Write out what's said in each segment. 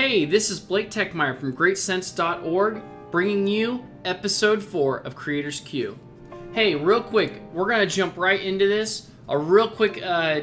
Hey, this is Blake Techmeyer from GreatSense.org bringing you episode 4 of Creators Q. Hey, real quick, we're going to jump right into this. A real quick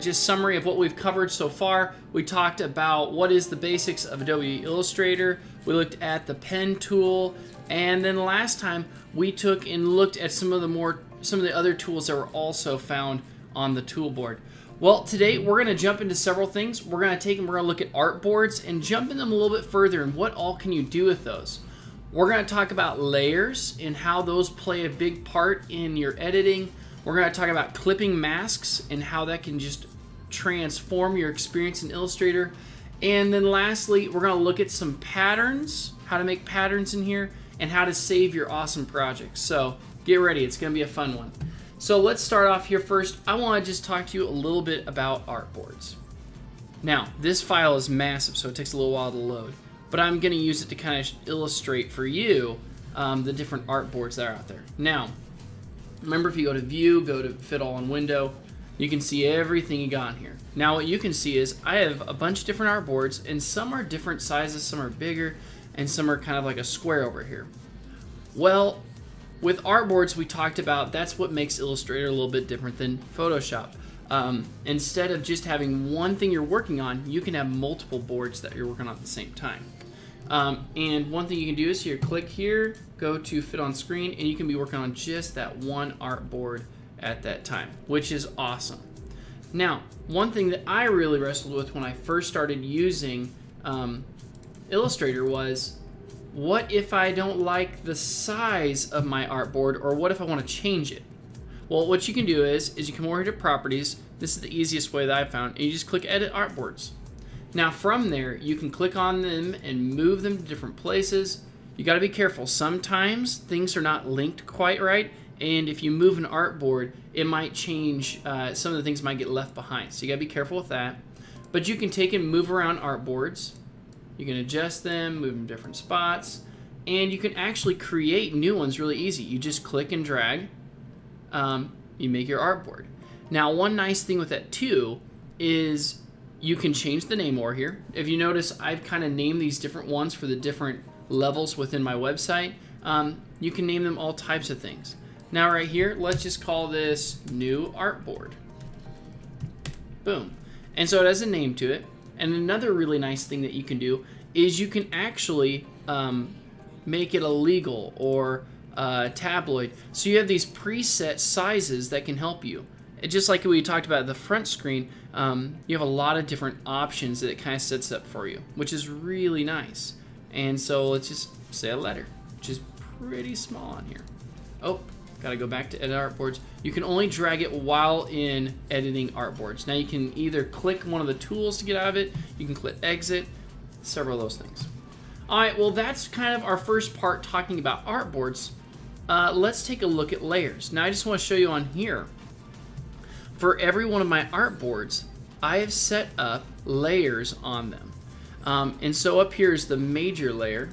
just summary of what we've covered so far. We talked about what is the basics of Adobe Illustrator. We looked at the pen tool, and then last time we took and looked at some of the other tools that were also found on the toolboard. Well, today we're going to jump into several things. We're going to look at artboards and jump in them a little bit further and what all can you do with those. We're going to talk about layers and how those play a big part in your editing. We're going to talk about clipping masks and how that can just transform your experience in Illustrator. And then lastly, we're going to look at some patterns, how to make patterns in here, and how to save your awesome projects. So get ready, it's going to be a fun one. So let's start off here first. I want to just talk to you a little bit about artboards. Now, this file is massive, so it takes a little while to load, but I'm going to use it to kind of illustrate for you the different artboards that are out there. Now, remember, if you go to View, go to Fit All in Window, you can see everything you got in here. Now, what you can see is I have a bunch of different artboards, and some are different sizes, some are bigger, and some are kind of like a square over here. Well, with artboards, we talked about that's what makes Illustrator a little bit different than Photoshop. Instead of just having one thing you're working on, you can have multiple boards that you're working on at the same time. And one thing you can do is here, click here, go to Fit on Screen, and you can be working on just that one artboard at that time, which is awesome. Now, one thing that I really wrestled with when I first started using Illustrator was, what if I don't like the size of my artboard, or what if I want to change it? Well, what you can do is you come over here to Properties. This is the easiest way that I've found, and you just click Edit Artboards. Now from there, you can click on them and move them to different places. You got to be careful. Sometimes things are not linked quite right, and if you move an artboard, it might change. Some of the things might get left behind, so you got to be careful with that. But you can take and move around artboards. You can adjust them, move them to different spots, and you can actually create new ones really easy. You just click and drag, you make your artboard. Now, one nice thing with that too is you can change the name over here. If you notice, I've kind of named these different ones for the different levels within my website. You can name them all types of things. Now right here, let's just call this New Artboard. Boom. And so it has a name to it. And another really nice thing that you can do is you can actually make it a legal or tabloid. So you have these preset sizes that can help you. And just like we talked about at the front screen, you have a lot of different options that it kind of sets up for you, which is really nice. And so let's just say a letter, which is pretty small on here. Oh, gotta go back to Edit Artboards. You can only drag it while in editing artboards. Now you can either click one of the tools to get out of it, you can click Exit, several of those things. All right, well that's kind of our first part talking about artboards. Let's take a look at layers. Now I just want to show you on here, for every one of my artboards, I have set up layers on them. And so up here is the major layer.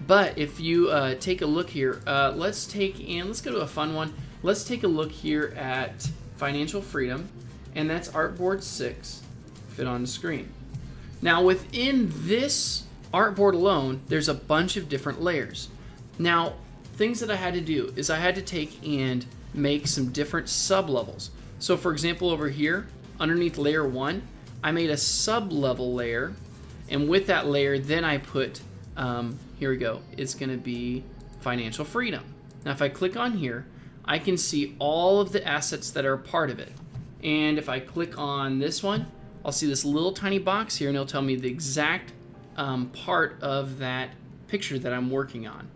But if you take a look here, let's go to a fun one. Let's take a look here at Financial Freedom, and that's Artboard 6, Fit on the Screen. Now within this artboard alone, there's a bunch of different layers. Now, things that I had to do is I had to take and make some different sub-levels. So for example, over here, underneath layer 1, I made a sub-level layer, and with that layer, then I put, here we go, it's gonna be Financial Freedom. Now if I click on here, I can see all of the assets that are a part of it. And if I click on this one, I'll see this little tiny box here, and it'll tell me the exact part of that picture that I'm working on.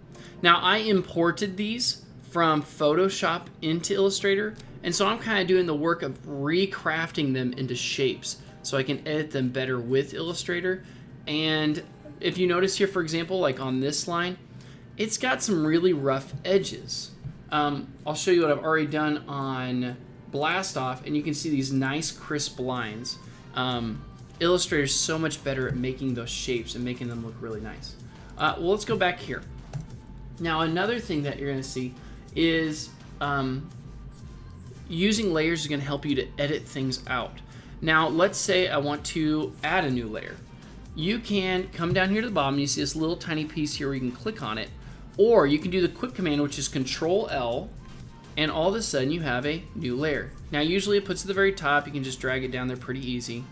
Now I imported these from Photoshop into Illustrator, and so I'm kind of doing the work of recrafting them into shapes so I can edit them better with Illustrator. And if you notice here, for example, like on this line, it's got some really rough edges. I'll show you what I've already done on Blast Off, and you can see these nice crisp lines. Illustrator is so much better at making those shapes and making them look really nice. Well, let's go back here. Now another thing that you're going to see is using layers is going to help you to edit things out. Now let's say I want to add a new layer. you can come down here to the bottom. You see this little tiny piece here where you can click on it, or you can do the quick command, which is Control L, and all of a sudden you have a new layer. Now usually it puts at the very top. You can just drag it down there pretty easy.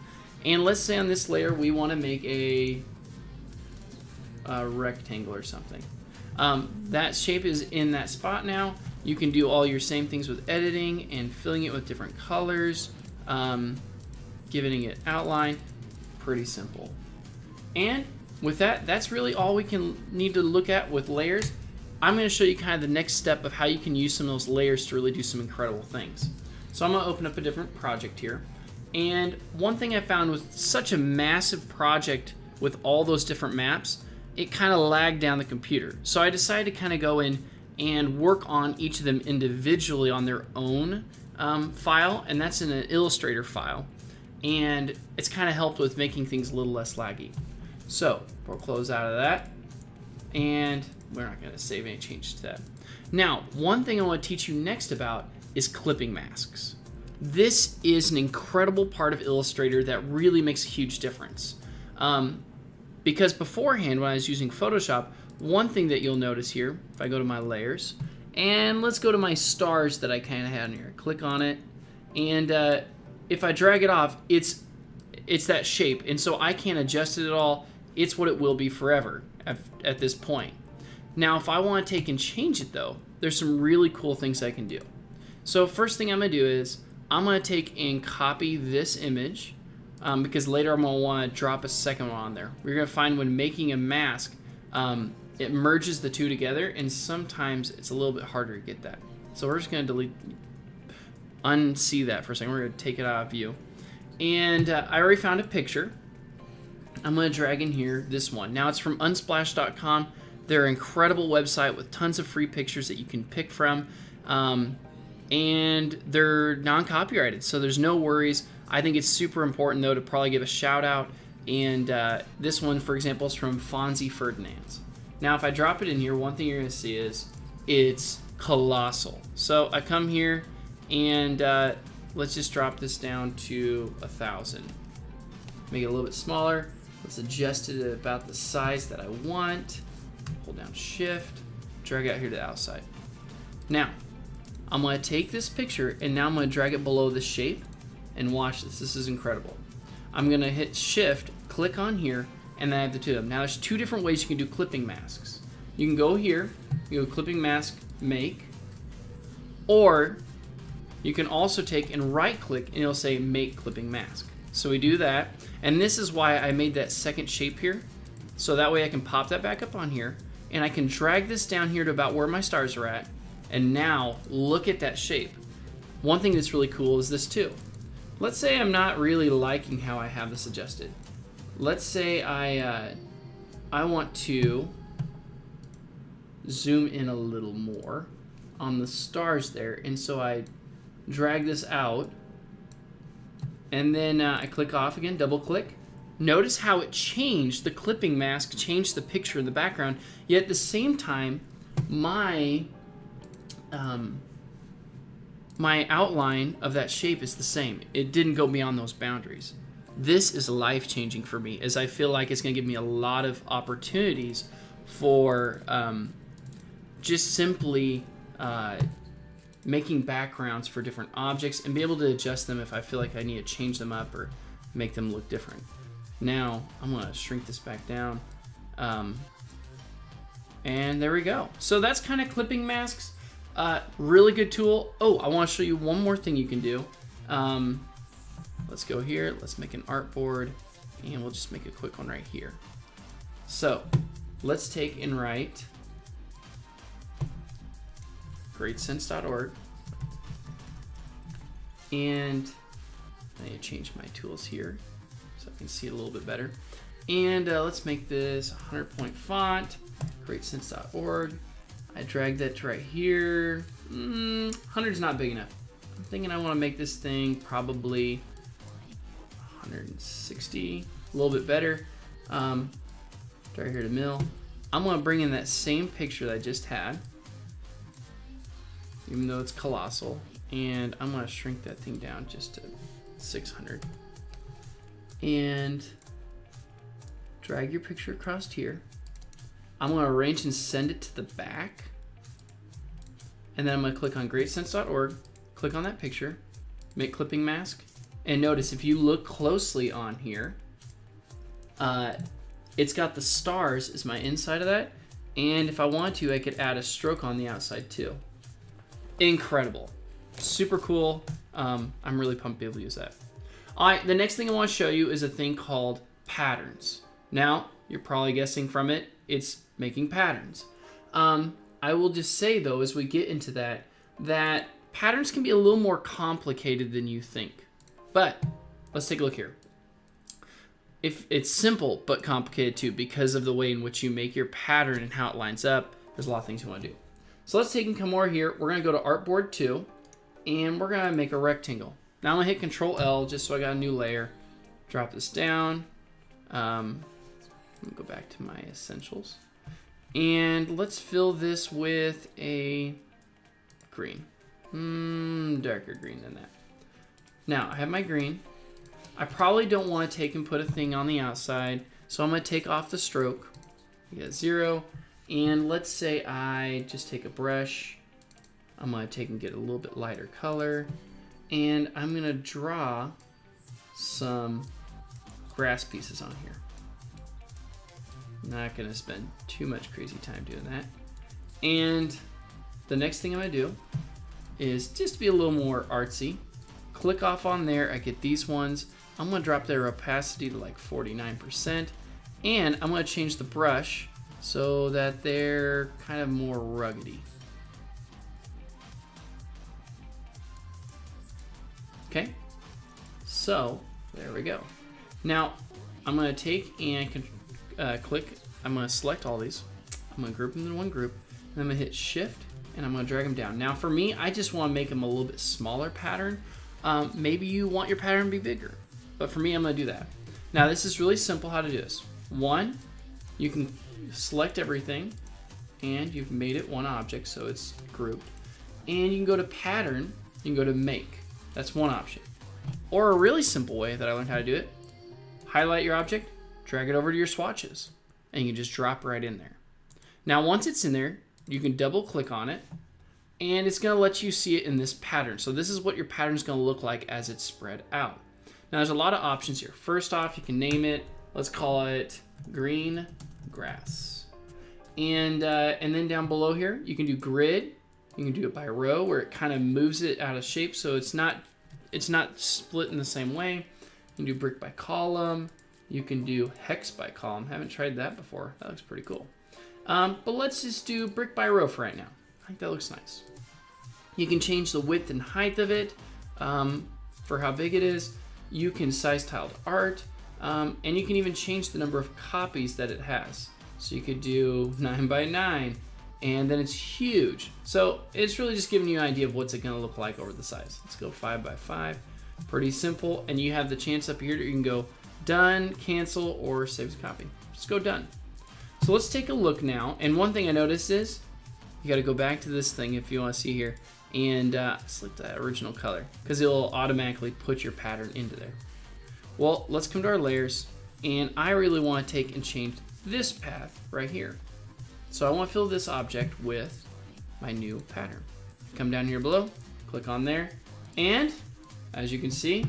And let's say on this layer we want to make a rectangle or something. That shape is in that spot now. You can do all your same things with editing and filling it with different colors, giving it outline. Pretty simple. And with that, that's really all we need to look at with layers. I'm going to show you kind of the next step of how you can use some of those layers to really do some incredible things. So I'm going to open up a different project here. And one thing I found with such a massive project with all those different maps, it kind of lagged down the computer. So I decided to kind of go in and work on each of them individually on their own file, and that's in an Illustrator file. And it's kind of helped with making things a little less laggy. So we'll close out of that, and we're not going to save any changes to that. Now, one thing I want to teach you next about is clipping masks. This is an incredible part of Illustrator that really makes a huge difference. Because beforehand, when I was using Photoshop, one thing that you'll notice here, if I go to my layers, and let's go to my stars that I kind of had in here. Click on it, and if I drag it off, it's that shape, and so I can't adjust it at all. It's what it will be forever at this point. Now, if I want to take and change it though, there's some really cool things I can do. So first thing I'm going to do is I'm going to take and copy this image, because later I'm going to want to drop a second one on there. We're going to find when making a mask, it merges the two together, and sometimes it's a little bit harder to get that. So we're just going to unsee that for a second. We're going to take it out of view. And I already found a picture. I'm going to drag in here this one. Now it's from Unsplash.com. They're an incredible website with tons of free pictures that you can pick from. And they're non-copyrighted, so there's no worries. I think it's super important, though, to probably give a shout out. And this one, for example, is from Fonzie Ferdinand. Now, if I drop it in here, one thing you're going to see is it's colossal. So I come here, and let's just drop this down to 1,000. Make it a little bit smaller. Let's adjust it at about the size that I want. Hold down Shift, drag it out here to the outside. Now, I'm going to take this picture, and now I'm going to drag it below the shape, and watch this. This is incredible. I'm going to hit Shift, click on here, and then I have the two of them. Now, there's two different ways you can do clipping masks. You can go here, you go clipping mask, make, or you can also take and right click and it'll say make clipping mask. So we do that, and this is why I made that second shape here. So that way I can pop that back up on here, and I can drag this down here to about where my stars are at, and now look at that shape. One thing that's really cool is this too. Let's say I'm not really liking how I have this adjusted. Let's say I want to zoom in a little more on the stars there, and so I drag this out, and then I click off again, double click. Notice how it changed, the clipping mask changed the picture in the background, yet at the same time, my outline of that shape is the same. It didn't go beyond those boundaries. This is life-changing for me, as I feel like it's going to give me a lot of opportunities for just simply making backgrounds for different objects and be able to adjust them if I feel like I need to change them up or make them look different. Now, I'm going to shrink this back down. And there we go. So that's kind of clipping masks. Really good tool. Oh, I want to show you one more thing you can do. Let's go here. Let's make an artboard, and we'll just make a quick one right here. So let's take and write greatsense.org, and I need to change my tools here so I can see it a little bit better. And let's make this 100-point font, greatsense.org. I drag that to right here. 100 is not big enough. I'm thinking I want to make this thing probably 160, a little bit better. Right here to mill. I'm going to bring in that same picture that I just had, even though it's colossal, and I'm going to shrink that thing down just to 600. And drag your picture across here. I'm going to arrange and send it to the back. And then I'm going to click on greatsense.org, click on that picture, make clipping mask. And notice if you look closely on here, it's got the stars as my inside of that. And if I want to, I could add a stroke on the outside too. Incredible. Super cool. I'm really pumped to be able to use that. All right, the next thing I want to show you is a thing called patterns. Now, you're probably guessing from it, it's making patterns. I will just say though, as we get into that, that patterns can be a little more complicated than you think. But let's take a look here. If it's simple but complicated too, because of the way in which you make your pattern and how it lines up, there's a lot of things you want to do. So let's take and come over here. We're going to go to Artboard 2, and we're going to make a rectangle. Now I'm going to hit Control L just so I got a new layer. Drop this down. Let me go back to my essentials. And let's fill this with a green. Darker green than that. Now I have my green. I probably don't want to take and put a thing on the outside, so I'm going to take off the stroke. You got 0. And let's say I just take a brush. I'm going to take and get a little bit lighter color. And I'm going to draw some grass pieces on here. Not going to spend too much crazy time doing that. And the next thing I'm going to do is just to be a little more artsy. Click off on there. I get these ones. I'm going to drop their opacity to like 49%. And I'm going to change the brush so that they're kind of more ruggedy. Okay, so there we go. Now I'm going to take and click, I'm going to select all these. I'm going to group them in one group. And I'm going to hit Shift and I'm going to drag them down. Now for me, I just want to make them a little bit smaller pattern. Maybe you want your pattern to be bigger, but for me, I'm going to do that. Now this is really simple how to do this. One, you can select everything and you've made it one object, so it's grouped. And you can go to Pattern, you can go to Make. That's one option. Or a really simple way that I learned how to do it, highlight your object, drag it over to your swatches, and you can just drop right in there. Now once it's in there, you can double click on it, and it's going to let you see it in this pattern. So this is what your pattern is going to look like as it's spread out. Now there's a lot of options here. First off, you can name it, let's call it green grass. And then down below here, you can do grid. You can do it by row where it kind of moves it out of shape so it's not split in the same way. You can do brick by column. You can do hex by column. Haven't tried that before. That looks pretty cool. But let's just do brick by row for right now. I think that looks nice. You can change the width and height of it for how big it is. You can size tiled art. And you can even change the number of copies that it has. So you could do 9 by 9. And then it's huge. So it's really just giving you an idea of what's it gonna look like over the size. Let's go 5 by 5. Pretty simple. And you have the chance up here that you can go done, cancel, or save as a copy. Just go done. So let's take a look now. And one thing I noticed is you gotta go back to this thing if you wanna see here and select that original color because it'll automatically put your pattern into there. Well, let's come to our layers and I really wanna take and change this path right here. So I want to fill this object with my new pattern. Come down here below, click on there, and as you can see,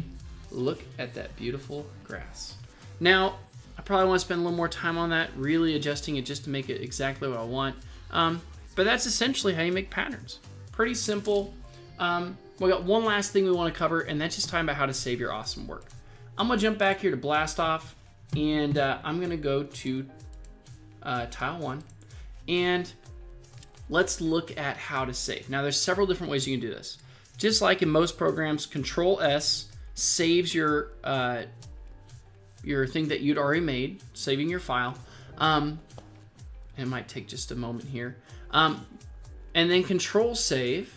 look at that beautiful grass. Now, I probably want to spend a little more time on that, really adjusting it just to make it exactly what I want. But that's essentially how you make patterns. Pretty simple. We got one last thing we want to cover, and that's just talking about how to save your awesome work. I'm going to jump back here to Blast Off, and I'm going to go to Tile 1. And let's look at how to save. Now there's several different ways you can do this. Just like in most programs, Control S saves your thing that you'd already made, saving your file. It might take just a moment here. And then Control Save.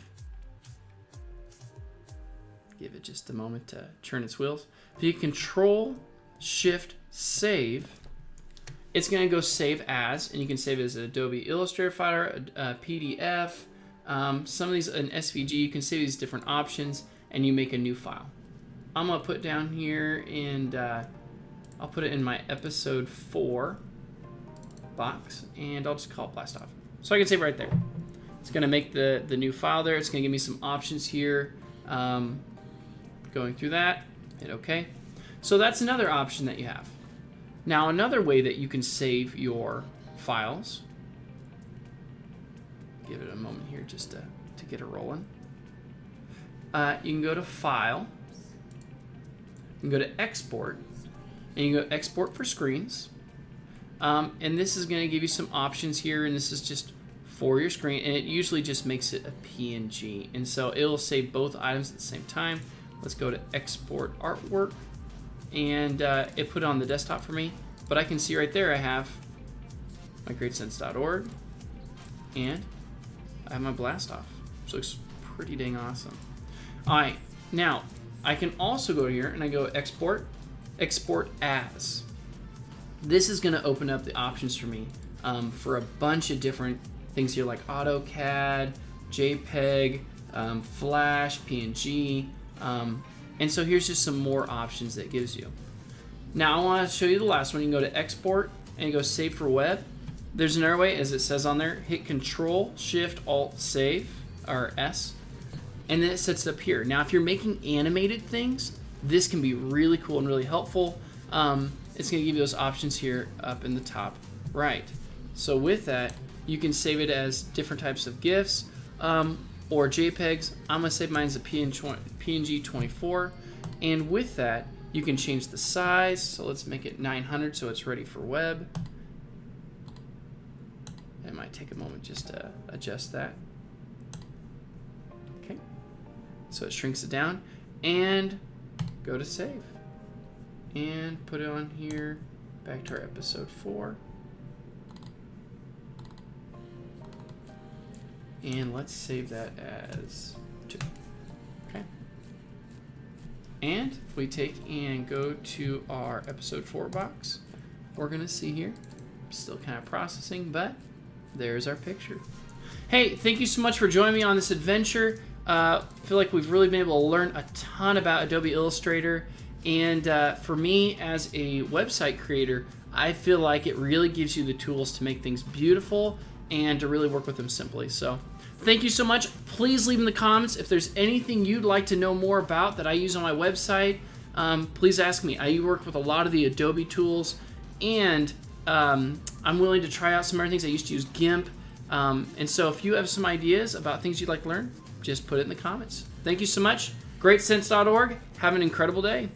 Give it just a moment to turn its wheels. If you Control Shift Save, it's going to go save as, and you can save it as an Adobe Illustrator file, a PDF, some of these an SVG. You can save these different options, and you make a new file. I'm going to put down here and I'll put it in my episode 4 box, and I'll just call it blast off. So I can save right there. It's gonna make the new file there. It's gonna give me some options here. Going through that, hit OK. So that's another option that you have. Now another way that you can save your files, give it a moment here just to get it rolling. You can go to File, you can go to Export, and you can go Export for Screens. And this is going to give you some options here, and this is just for your screen, and it usually just makes it a PNG, and so it'll save both items at the same time. Let's go to Export Artwork, and it put it on the desktop for me, but I can see right there I have my greatsense.org, and I have my blast off, which looks pretty dang awesome. All right, now I can also go here and I go Export, Export As. This is going to open up the options for me for a bunch of different things here, like AutoCAD, JPEG, Flash, PNG, and so here's just some more options that it gives you. Now I want to show you the last one. You can go to Export and go Save for Web. There's another way, as it says on there, hit Control Shift Alt Save, or S, and then it sets it up here. Now if you're making animated things, this can be really cool and really helpful. It's going to give you those options here up in the top right. So with that, you can save it as different types of GIFs or JPEGs. I'm going to save mine as a PNG 24. And with that, you can change the size. So let's make it 900 so it's ready for web. It might take a moment just to adjust that. Okay. So it shrinks it down. And go to Save. And put it on here, back to our episode 4. And let's save that as 2. Okay. And if we take and go to our episode 4 box, we're gonna see here, still kind of processing, but there's our picture. Hey, thank you so much for joining me on this adventure. I feel like we've really been able to learn a ton about Adobe Illustrator. And for me as a website creator, I feel like it really gives you the tools to make things beautiful and to really work with them simply. So thank you so much. Please leave in the comments if there's anything you'd like to know more about that I use on my website. Please ask me. I work with a lot of the Adobe tools, and I'm willing to try out some other things. I used to use GIMP. And so if you have some ideas about things you'd like to learn, just put it in the comments. Thank you so much. Greatsense.org. Have an incredible day.